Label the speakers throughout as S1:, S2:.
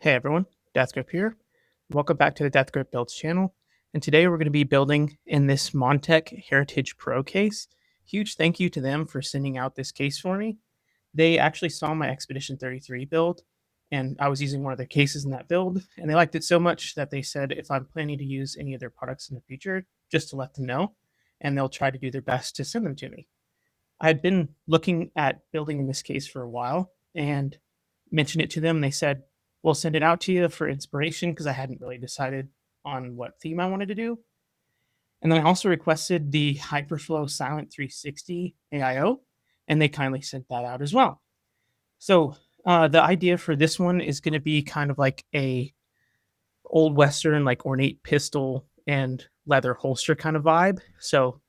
S1: Hey everyone, Deathgrip here. Welcome back to the Deathgrip Builds channel. And today we're going to be building in this Montech Heritage Pro case. Huge thank you to them for sending out this case for me. They actually saw my Expedition 33 build, and I was using one of their cases in that build, and they liked it so much that they said if I'm planning to use any of their products in the future, just to let them know, and they'll try to do their best to send them to me. I had been looking at building in this case for a while and mentioned it to them. They said, we'll send it out to you for inspiration because I hadn't really decided on what theme I wanted to do. And then I also requested the Hyperflow Silent 360 AIO, and they kindly sent that out as well. So the idea for this one is going to be kind of like a old Western, like ornate pistol and leather holster kind of vibe. So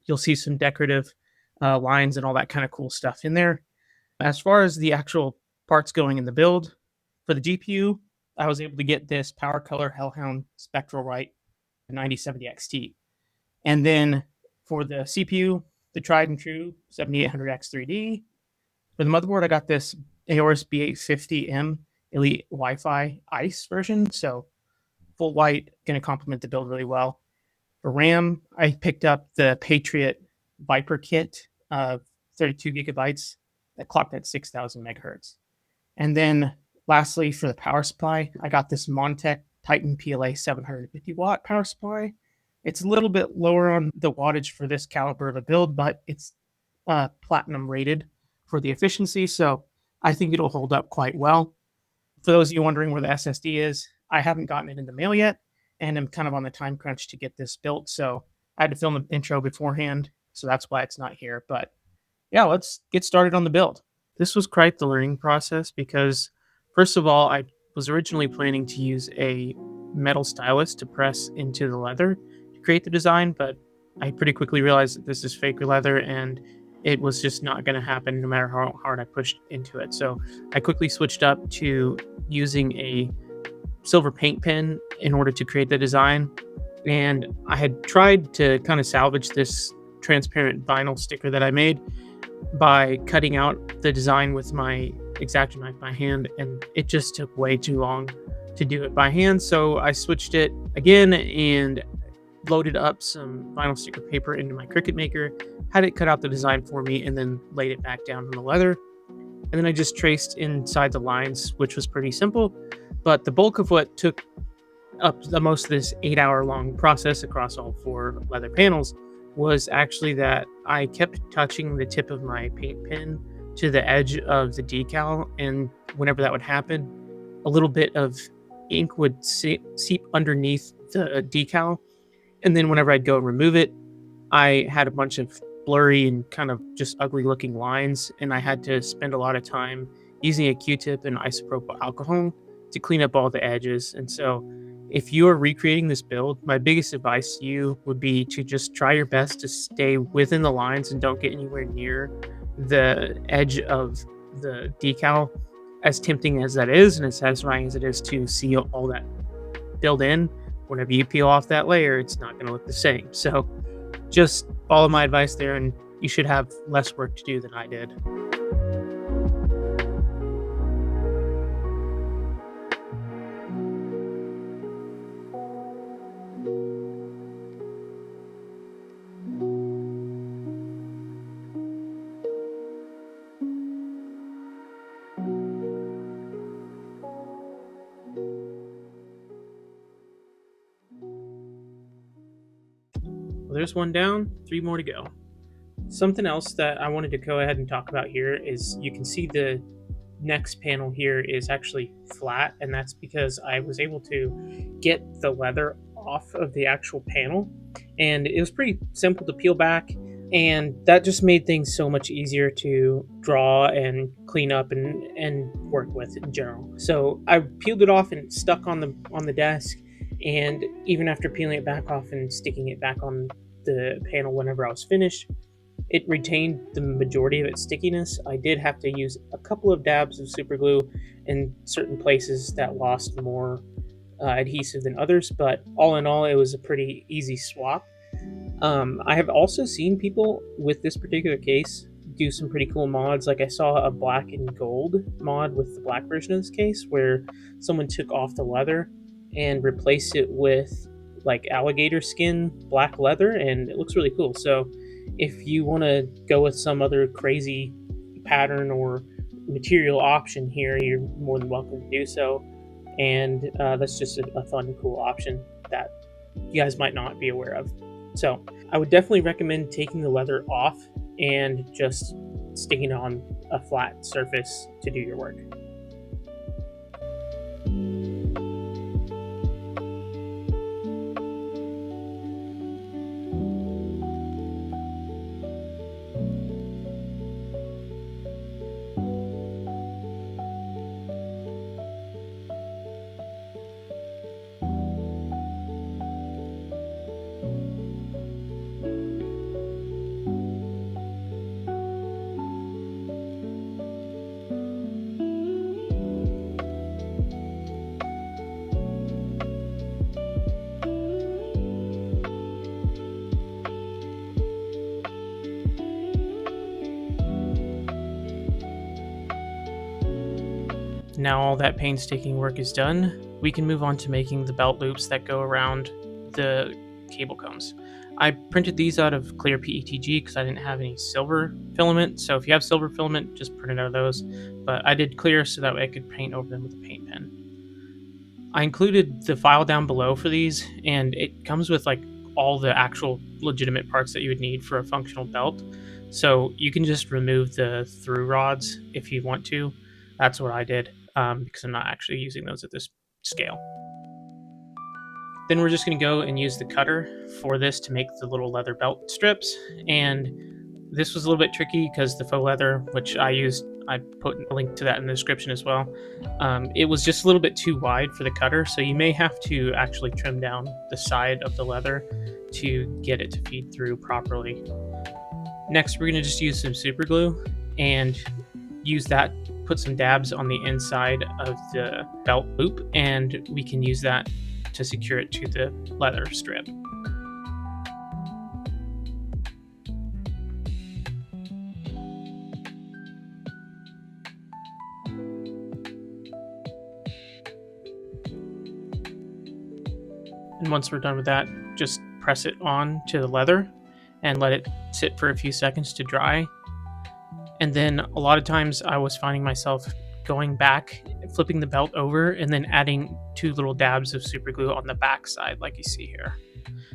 S1: you'll see some decorative lines and all that kind of cool stuff in there. As far as the actual parts going in the build, for the GPU, I was able to get this Power Color Hellhound Spectral Right 9070 XT. And then for the CPU, the tried and true 7800X3D. For the motherboard, I got this Aorus B850M Elite Wi-Fi ICE version. So full white, going to complement the build really well. For RAM, I picked up the Patriot Viper kit of 32 gigabytes that clocked at 6,000 megahertz. And then lastly, for the power supply, I got this Montech Titan PLA 750 watt power supply. It's a little bit lower on the wattage for this caliber of a build, but it's platinum rated for the efficiency, so I think it'll hold up quite well. For those of you wondering where the SSD is, I haven't gotten it in the mail yet, and I'm kind of on the time crunch to get this built, so I had to film the intro beforehand, so that's why it's not here. But yeah, let's get started on the build. This was quite the learning process because, first of all, I was originally planning to use a metal stylus to press into the leather to create the design, but I pretty quickly realized that this is fake leather and it was just not going to happen no matter how hard I pushed into it. So I quickly switched up to using a silver paint pen in order to create the design. And I had tried to kind of salvage this transparent vinyl sticker that I made by cutting out the design with my X-Acto knife by hand, and it just took way too long to do it by hand. So I switched it again and loaded up some vinyl sticker paper into my Cricut Maker, had it cut out the design for me, and then laid it back down on the leather. And then I just traced inside the lines, which was pretty simple. But the bulk of what took up the most of this 8-hour long process across all 4 leather panels was actually that I kept touching the tip of my paint pen to the edge of the decal, and whenever that would happen, a little bit of ink would seep underneath the decal, and then whenever I'd go and remove it, I had a bunch of blurry and kind of just ugly looking lines, and I had to spend a lot of time using a Q-tip and isopropyl alcohol to clean up all the edges. And so if you are recreating this build, my biggest advice to you would be to just try your best to stay within the lines and don't get anywhere near the edge of the decal. As tempting as that is, and as satisfying as it is to see all that build in, whenever you peel off that layer, it's not going to look the same. So just follow my advice there, and you should have less work to do than I did. Well, there's one down, 3 more to go. Something else that I wanted to go ahead and talk about here is you can see the next panel here is actually flat, and that's because I was able to get the leather off of the actual panel, and it was pretty simple to peel back, and that just made things so much easier to draw and clean up and work with in general. So I peeled it off and stuck on the desk, and even after peeling it back off and sticking it back on the panel whenever I was finished, it retained the majority of its stickiness. I did have to use a couple of dabs of super glue in certain places that lost more adhesive than others, but all in all, it was a pretty easy swap. I have also seen people with this particular case do some pretty cool mods. Like I saw a black and gold mod with the black version of this case where someone took off the leather and replaced it with like alligator skin black leather, and it looks really cool. So if you want to go with some other crazy pattern or material option here, you're more than welcome to do so. And that's just a fun, cool option that you guys might not be aware of. So I would definitely recommend taking the leather off and just sticking it on a flat surface to do your work. Now all that painstaking work is done, we can move on to making the belt loops that go around the cable combs. I printed these out of clear PETG because I didn't have any silver filament. So if you have silver filament, just print it out of those. But I did clear so that way I could paint over them with a paint pen. I included the file down below for these, and it comes with like all the actual legitimate parts that you would need for a functional belt. So you can just remove the through rods if you want to. That's what I did because I'm not actually using those at this scale. Then we're just going to go and use the cutter for this to make the little leather belt strips. And this was a little bit tricky because the faux leather, which I used, I put a link to that in the description as well. It was just a little bit too wide for the cutter, so you may have to actually trim down the side of the leather to get it to feed through properly. Next, we're going to just use some super glue and use that, put some dabs on the inside of the belt loop, and we can use that to secure it to the leather strip. And once we're done with that, just press it on to the leather and let it sit for a few seconds to dry. And then a lot of times I was finding myself going back, flipping the belt over, and then adding 2 little dabs of super glue on the back side like you see here.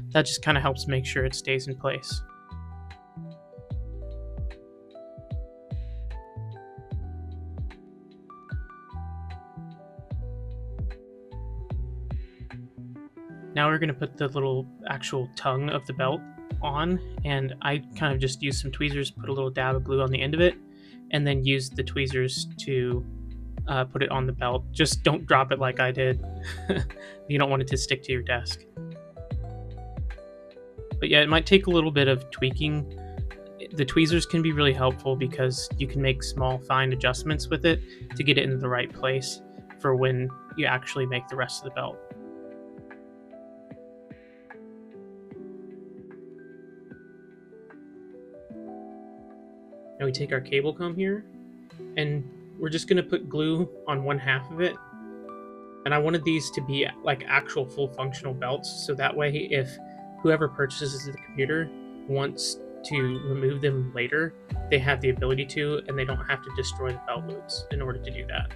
S1: That just kind of helps make sure it stays in place. Now we're going to put the little actual tongue of the belt on, and I kind of just used some tweezers, put a little dab of glue on the end of it, and then used the tweezers to put it on the belt. Just don't drop it like I did. You don't want it to stick to your desk. But yeah, it might take a little bit of tweaking. The tweezers can be really helpful because you can make small, fine adjustments with it to get it into the right place for when you actually make the rest of the belt. Now we take our cable comb here, and we're just going to put glue on one half of it. And I wanted these to be like actual full functional belts, so that way if whoever purchases the computer wants to remove them later, they have the ability to, and they don't have to destroy the belt loops in order to do that.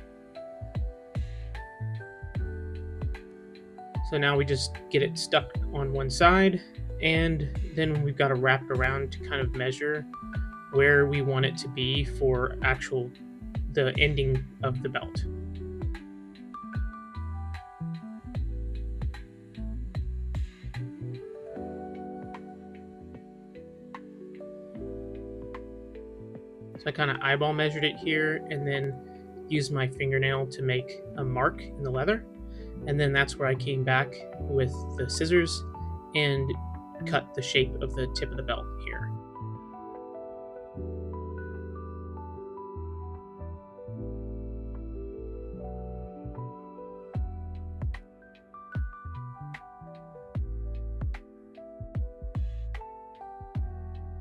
S1: So now we just get it stuck on one side, and then we've got to wrap it around to kind of measure where we want it to be for the ending of the belt. So I kind of eyeball measured it here and then used my fingernail to make a mark in the leather. And then that's where I came back with the scissors and cut the shape of the tip of the belt here.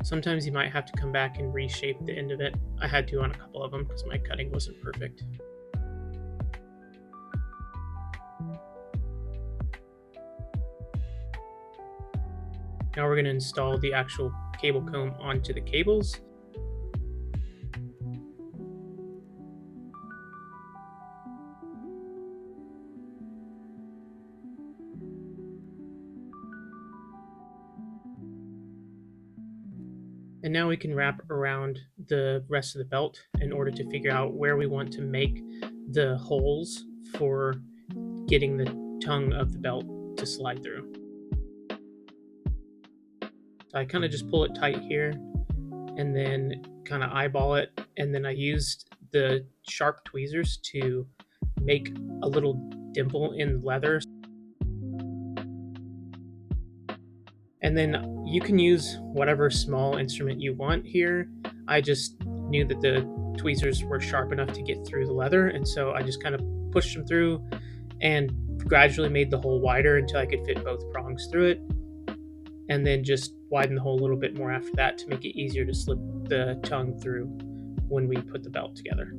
S1: Sometimes you might have to come back and reshape the end of it. I had to on a couple of them because my cutting wasn't perfect. Now we're going to install the actual cable comb onto the cables. And now we can wrap around the rest of the belt in order to figure out where we want to make the holes for getting the tongue of the belt to slide through. So I kind of just pull it tight here and then kind of eyeball it. And then I used the sharp tweezers to make a little dimple in leather. And then you can use whatever small instrument you want here. I just knew that the tweezers were sharp enough to get through the leather, and so I just kind of pushed them through and gradually made the hole wider until I could fit both prongs through it, and then just widen the hole a little bit more after that to make it easier to slip the tongue through when we put the belt together.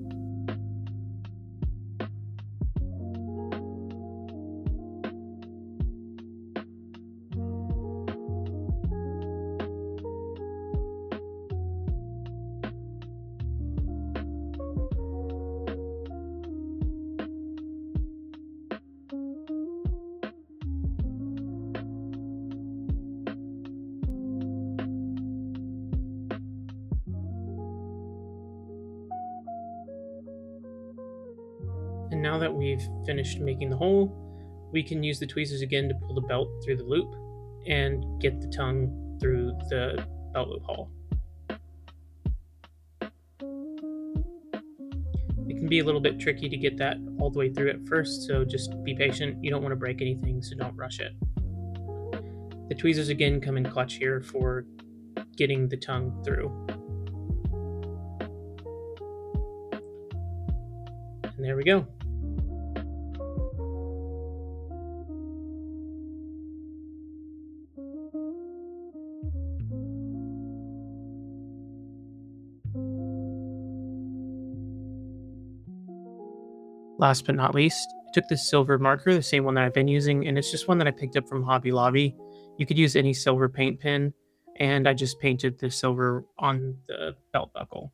S1: And now that we've finished making the hole, we can use the tweezers again to pull the belt through the loop and get the tongue through the belt loop hole. It can be a little bit tricky to get that all the way through at first, so just be patient. You don't want to break anything, so don't rush it. The tweezers again come in clutch here for getting the tongue through. And there we go. Last but not least, I took this silver marker, the same one that I've been using, and it's just one that I picked up from Hobby Lobby. You could use any silver paint pen, and I just painted the silver on the belt buckle.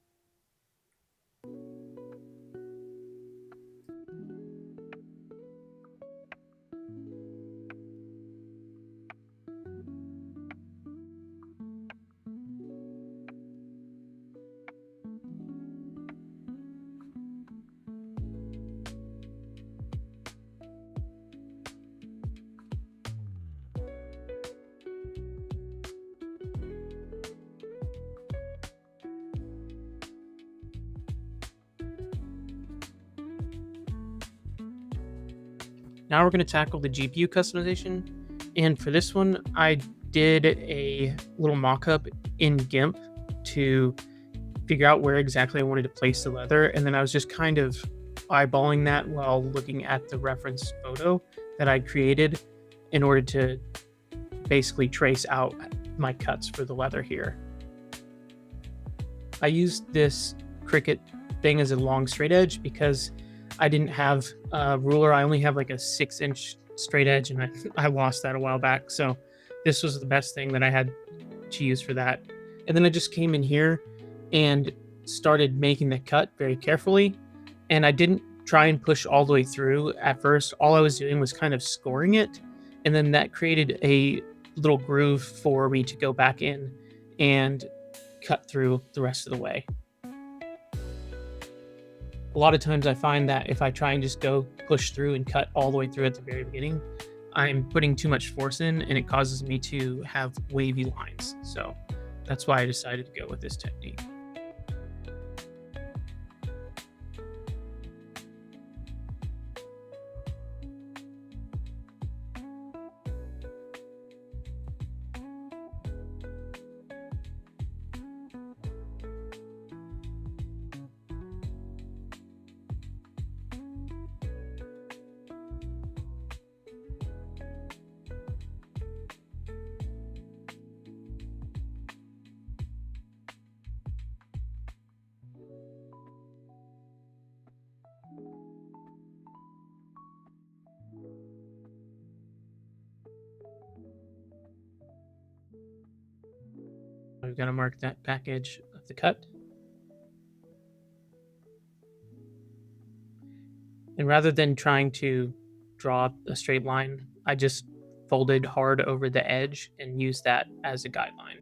S1: Now we're going to tackle the GPU customization. And for this one, I did a little mock-up in GIMP to figure out where exactly I wanted to place the leather. And then I was just kind of eyeballing that while looking at the reference photo that I created in order to basically trace out my cuts for the leather here. I used this Cricut thing as a long straight edge because I didn't have a ruler. I only have like a 6-inch straight edge, and I lost that a while back. So this was the best thing that I had to use for that. And then I just came in here and started making the cut very carefully. And I didn't try and push all the way through at first. All I was doing was kind of scoring it. And then that created a little groove for me to go back in and cut through the rest of the way. A lot of times I find that if I try and just go push through and cut all the way through at the very beginning, I'm putting too much force in and it causes me to have wavy lines. So that's why I decided to go with this technique. going to mark that back edge of the cut. And rather than trying to draw a straight line, I just folded hard over the edge and used that as a guideline.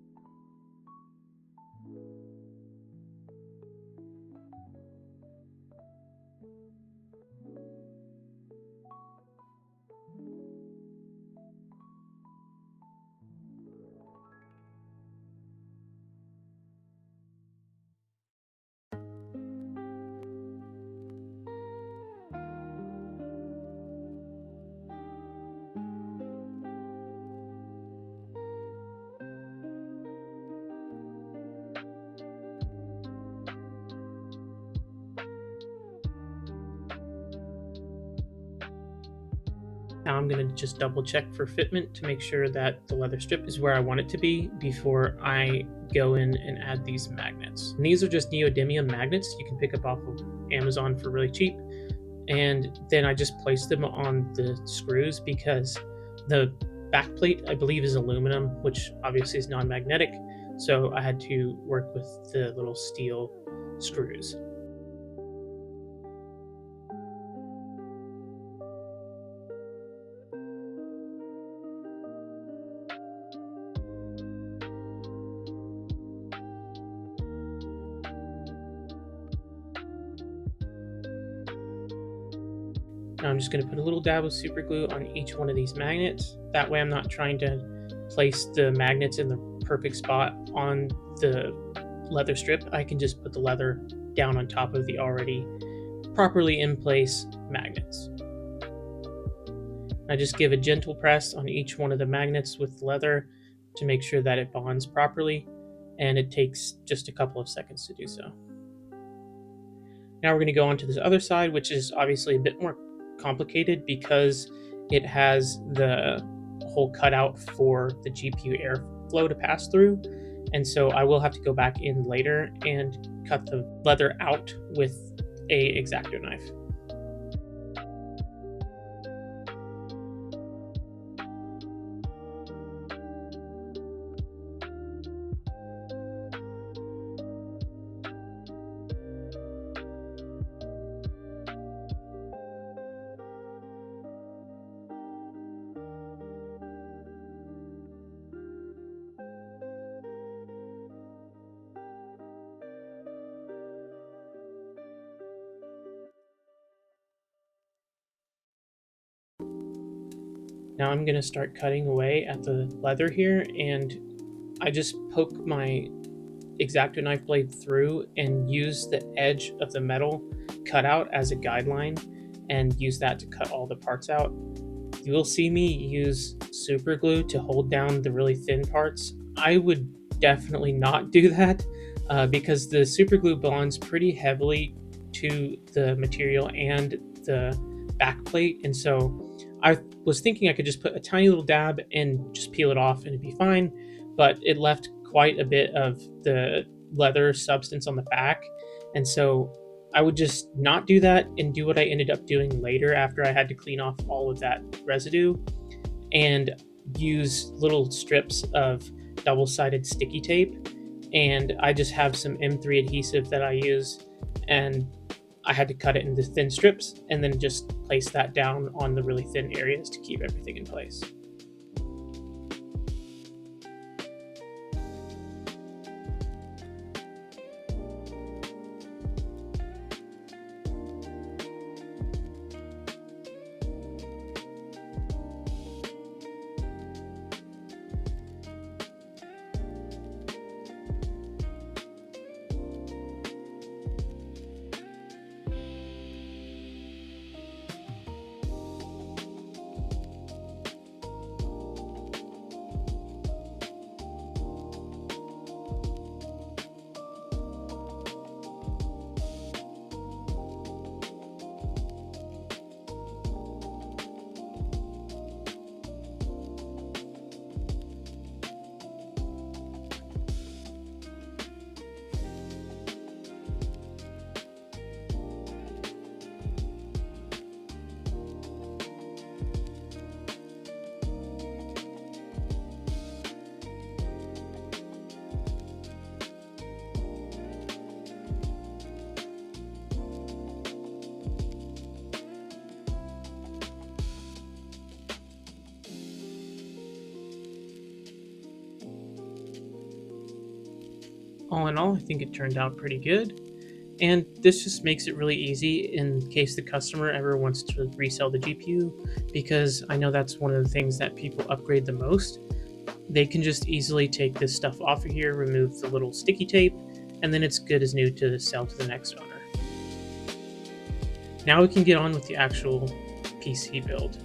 S1: Now I'm going to just double check for fitment to make sure that the leather strip is where I want it to be before I go in and add these magnets. And these are just neodymium magnets you can pick up off of Amazon for really cheap. And then I just place them on the screws because the back plate, I believe, is aluminum, which obviously is non-magnetic. So I had to work with the little steel screws. Now I'm just going to put a little dab of super glue on each one of these magnets. That way I'm not trying to place the magnets in the perfect spot on the leather strip. I can just put the leather down on top of the already properly in place magnets. I just give a gentle press on each one of the magnets with leather to make sure that it bonds properly, and it takes just a couple of seconds to do so. Now we're going to go on to this other side, which is obviously a bit more complicated because it has the hole cut out for the GPU airflow to pass through. And so I will have to go back in later and cut the leather out with a X-Acto knife. Now I'm going to start cutting away at the leather here, and I just poke my X-Acto knife blade through and use the edge of the metal cutout as a guideline and use that to cut all the parts out. You will see me use super glue to hold down the really thin parts. I would definitely not do that because the super glue bonds pretty heavily to the material and the back plate, and so I was thinking I could just put a tiny little dab and just peel it off and it'd be fine, but it left quite a bit of the leather substance on the back, and so I would just not do that and do what I ended up doing later after I had to clean off all of that residue and use little strips of double-sided sticky tape. And I just have some M3 adhesive that I use, and I had to cut it into thin strips and then just place that down on the really thin areas to keep everything in place. all in all, I think it turned out pretty good. And this just makes it really easy in case the customer ever wants to resell the GPU, because I know that's one of the things that people upgrade the most. They can just easily take this stuff off of here, remove the little sticky tape, and then it's good as new to sell to the next owner. Now we can get on with the actual PC build.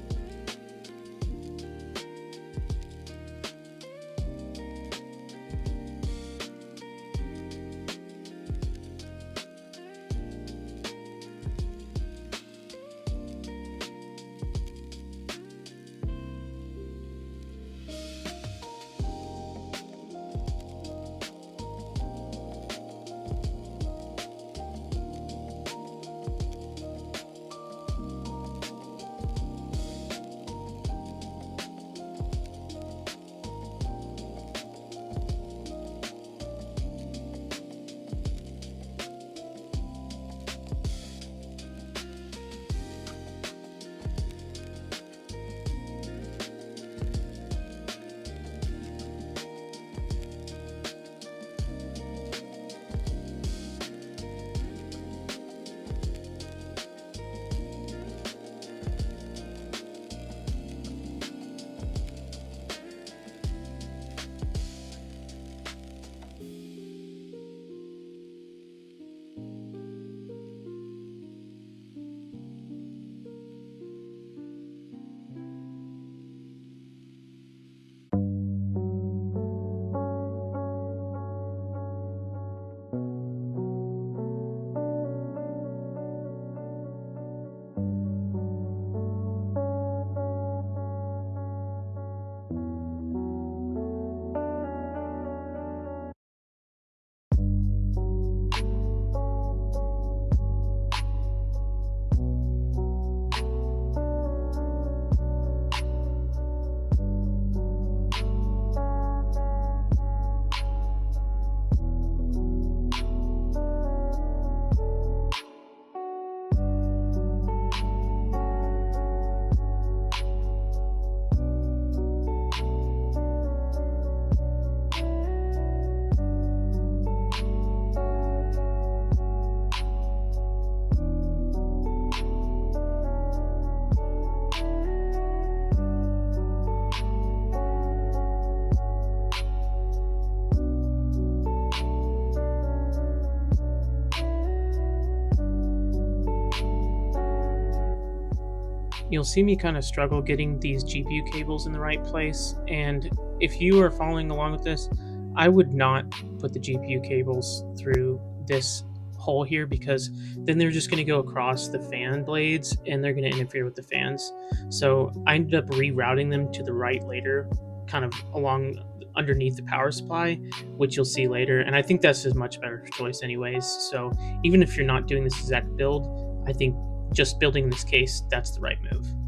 S1: You'll see me kind of struggle getting these GPU cables in the right place, and if you are following along with this, I would not put the GPU cables through this hole here, because then they're just going to go across the fan blades and they're going to interfere with the fans. So I ended up rerouting them to the right later, kind of along underneath the power supply, which you'll see later, and I think that's a much better choice anyways. So even if you're not doing this exact build, I think just building this case, that's the right move.